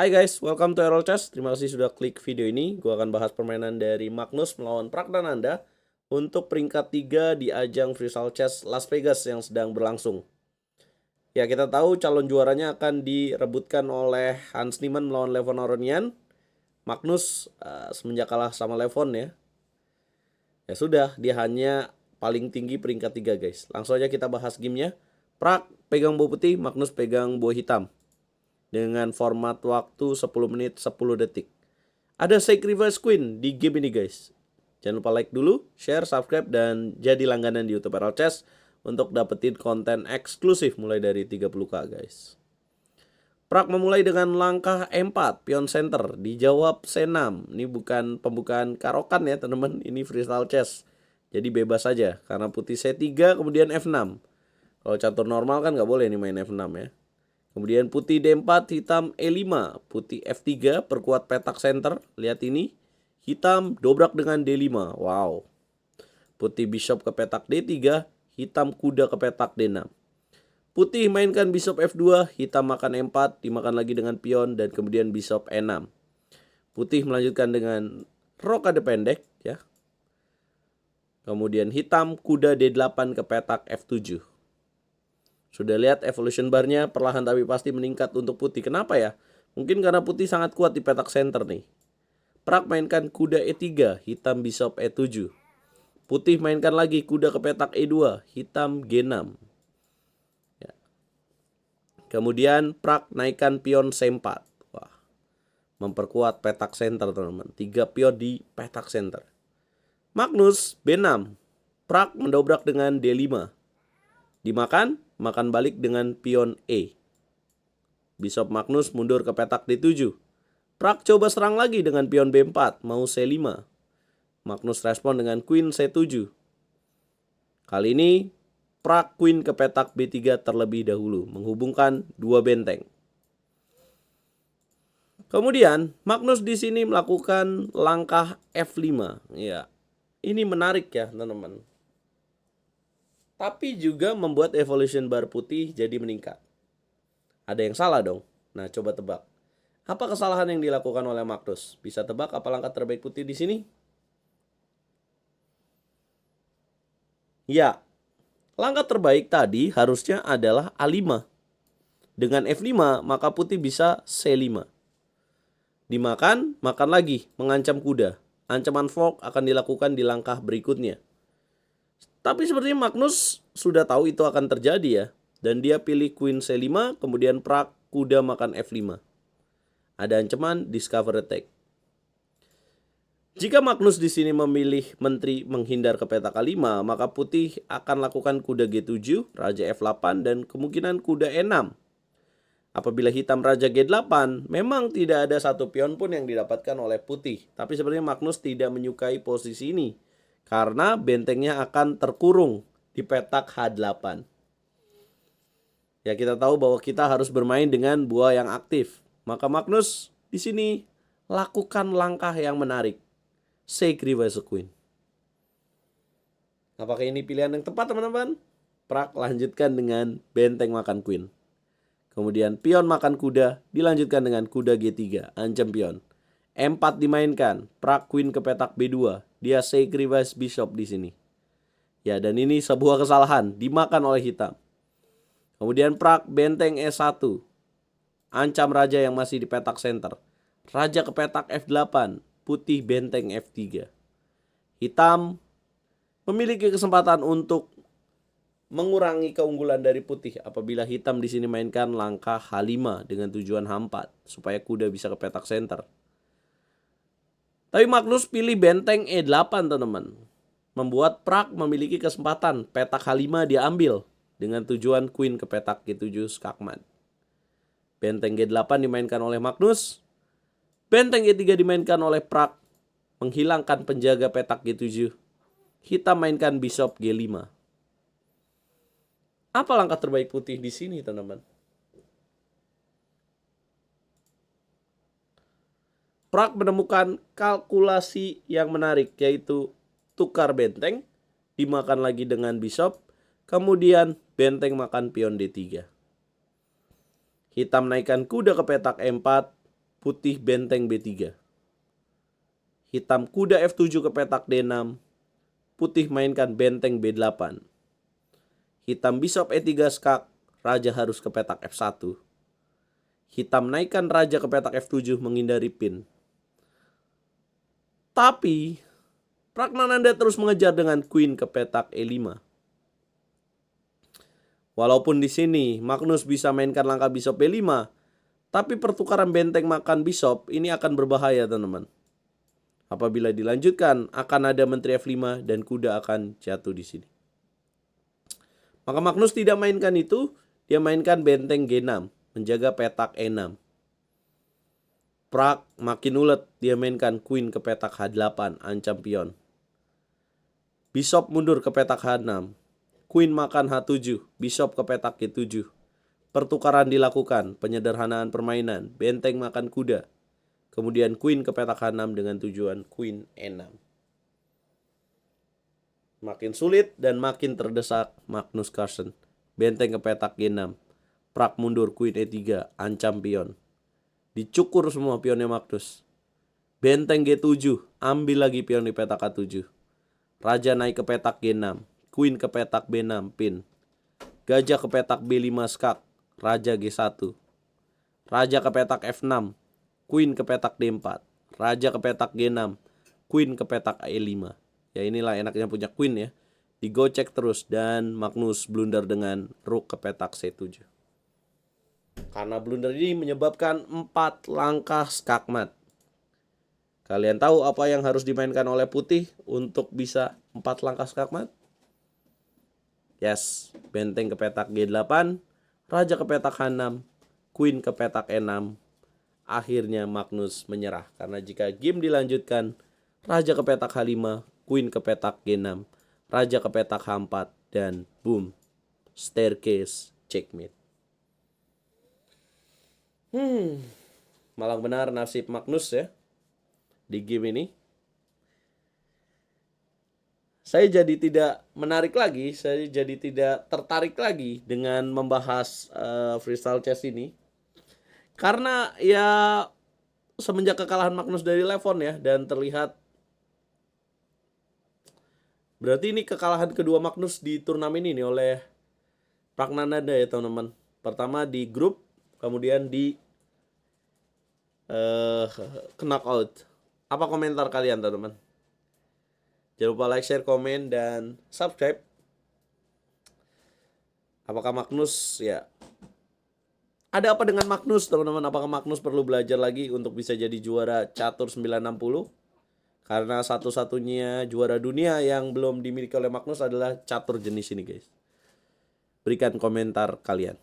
Hai guys, welcome to Errol Chess. Terima kasih sudah klik video ini. Gua akan bahas permainan dari Magnus melawan Pragdananda untuk peringkat 3 di ajang Freestyle Chess Las Vegas yang sedang berlangsung. Ya, kita tahu calon juaranya akan direbutkan oleh Hans Niemann melawan Levon Aronian. Magnus semenjak kalah sama Levon ya. Ya sudah, dia hanya paling tinggi peringkat 3 guys. Langsung aja kita bahas gamenya. Prag pegang buah putih, Magnus pegang buah hitam. Dengan format waktu 10 menit 10 detik. Ada Sacrifice Queen di game ini guys. Jangan lupa like dulu, share, subscribe, dan jadi langganan di YouTube Errol Chess untuk dapetin konten eksklusif mulai dari 30k guys. Prag memulai dengan langkah E4, pion center, dijawab C6. Ini bukan pembukaan karokan ya teman-teman, ini freestyle chess. Jadi bebas saja, karena putih C3 kemudian F6. Kalau catur normal kan nggak boleh nih main F6 ya. Kemudian putih D4, hitam E5, putih F3, perkuat petak center. Lihat ini, hitam dobrak dengan D5. Wow. Putih bishop ke petak D3, hitam kuda ke petak D6. Putih mainkan bishop F2, hitam makan E4, dimakan lagi dengan pion dan kemudian bishop E6. Putih melanjutkan dengan rokade pendek ya. Kemudian hitam kuda D8 ke petak F7. Sudah lihat evolution barnya perlahan tapi pasti meningkat untuk putih. Kenapa ya? Mungkin karena putih sangat kuat di petak center nih. Prag mainkan kuda E3, hitam bishop E7. Putih mainkan lagi kuda ke petak E2, hitam G6. Ya. Kemudian Prag naikkan pion C4. Wah, memperkuat petak center teman-teman. 3 pion di petak center. Magnus B6. Prag mendobrak dengan D5. Dimakan, makan balik dengan pion E. Bishop Magnus mundur ke petak D7. Prag coba serang lagi dengan pion B4, mau C5. Magnus respon dengan queen C7. Kali ini Prag queen ke petak B3 terlebih dahulu, menghubungkan dua benteng. Kemudian Magnus di sini melakukan langkah F5. Ya, ini menarik ya teman-teman. Tapi juga membuat evolution bar putih jadi meningkat. Ada yang salah dong. Nah, coba tebak. Apa kesalahan yang dilakukan oleh Magnus? Bisa tebak apa langkah terbaik putih di sini? Ya, langkah terbaik tadi harusnya adalah A5. Dengan F5, maka putih bisa C5. Dimakan, makan lagi, mengancam kuda. Ancaman fork akan dilakukan di langkah berikutnya. Tapi sepertinya Magnus sudah tahu itu akan terjadi ya. Dan dia pilih queen C5, kemudian Prag kuda makan F5. Ada ancaman discover attack. Jika Magnus di sini memilih menteri menghindar ke petak A5, maka putih akan lakukan kuda G7, raja F8, dan kemungkinan kuda E6. Apabila hitam raja G8, memang tidak ada satu pion pun yang didapatkan oleh putih. Tapi sebenarnya Magnus tidak menyukai posisi ini, karena bentengnya akan terkurung di petak H8. Ya, kita tahu bahwa kita harus bermain dengan buah yang aktif. Maka Magnus di sini lakukan langkah yang menarik. Sacrifice Queen. Apakah ini pilihan yang tepat teman-teman? Prag lanjutkan dengan benteng makan queen. Kemudian pion makan kuda dilanjutkan dengan kuda G3, ancam pion. E4 dimainkan, Prag queen ke petak B2. Dia sacrifice bishop di sini. Ya, dan ini sebuah kesalahan, dimakan oleh hitam. Kemudian Prag benteng E1. Ancam raja yang masih di petak center. Raja ke petak F8. Putih benteng F3. Hitam memiliki kesempatan untuk mengurangi keunggulan dari putih apabila hitam di sini mainkan langkah H5 dengan tujuan H4 supaya kuda bisa ke petak center. Tapi Magnus pilih benteng E8 teman-teman. Membuat Prag memiliki kesempatan petak H5 diambil dengan tujuan queen ke petak G7 skakmat. Benteng G8 dimainkan oleh Magnus. Benteng E3 dimainkan oleh Prag, menghilangkan penjaga petak G7. Hitam mainkan bishop G5. Apa langkah terbaik putih di sini, teman-teman? Prag menemukan kalkulasi yang menarik, yaitu tukar benteng, dimakan lagi dengan bishop, kemudian benteng makan pion D3. Hitam naikkan kuda ke petak E4, putih benteng B3. Hitam kuda F7 ke petak D6, putih mainkan benteng B8. Hitam bishop E3 skak, raja harus ke petak F1. Hitam naikkan raja ke petak F7 menghindari pin. Tapi Pragnananda terus mengejar dengan queen ke petak E5. Walaupun di sini Magnus bisa mainkan langkah bishop B5, tapi pertukaran benteng makan bishop ini akan berbahaya, teman-teman. Apabila dilanjutkan, akan ada menteri F5 dan kuda akan jatuh di sini. Maka Magnus tidak mainkan itu, dia mainkan benteng G6, menjaga petak E6. Prak makin ulet, dia mainkan queen ke petak H8, ancam pion. Bishop mundur ke petak H6, queen makan H7, bishop ke petak G7. Pertukaran dilakukan, penyederhanaan permainan, benteng makan kuda. Kemudian queen ke petak H6 dengan tujuan queen E6. Makin sulit dan makin terdesak Magnus Carlsen. Benteng ke petak G6. Prak mundur queen E3, ancam pion. Dicukur semua pionnya Magnus. Benteng G7, ambil lagi pion di petak A7. Raja naik ke petak G6, queen ke petak B6, pin. Gajah ke petak B5 skak, raja G1. Raja ke petak F6, queen ke petak D4, raja ke petak G6, queen ke petak E5. Ya inilah enaknya punya queen ya. Digocek terus dan Magnus blunder dengan rook ke petak C7. Karena blunder ini menyebabkan 4 langkah skakmat. Kalian tahu apa yang harus dimainkan oleh putih untuk bisa 4 langkah skakmat? Yes, benteng ke petak G8, raja ke petak H6, queen ke petak E6. Akhirnya Magnus menyerah karena jika game dilanjutkan, raja ke petak H5, queen ke petak G6, raja ke petak H4, dan boom, staircase checkmate. Malang benar nasib Magnus ya di game ini. Saya jadi tidak menarik lagi, saya jadi tidak tertarik lagi dengan membahas freestyle chess ini. Karena ya semenjak kekalahan Magnus dari Levon ya, dan terlihat berarti ini kekalahan kedua Magnus di turnamen ini oleh Pragnananda ya teman-teman. Pertama di grup, kemudian di knockout. Apa komentar kalian teman-teman? Jangan lupa like, share, komen, dan subscribe. Apakah Magnus ya? Ada apa dengan Magnus teman-teman? Apakah Magnus perlu belajar lagi untuk bisa jadi juara catur 960? Karena satu-satunya juara dunia yang belum dimiliki oleh Magnus adalah catur jenis ini guys. Berikan komentar kalian.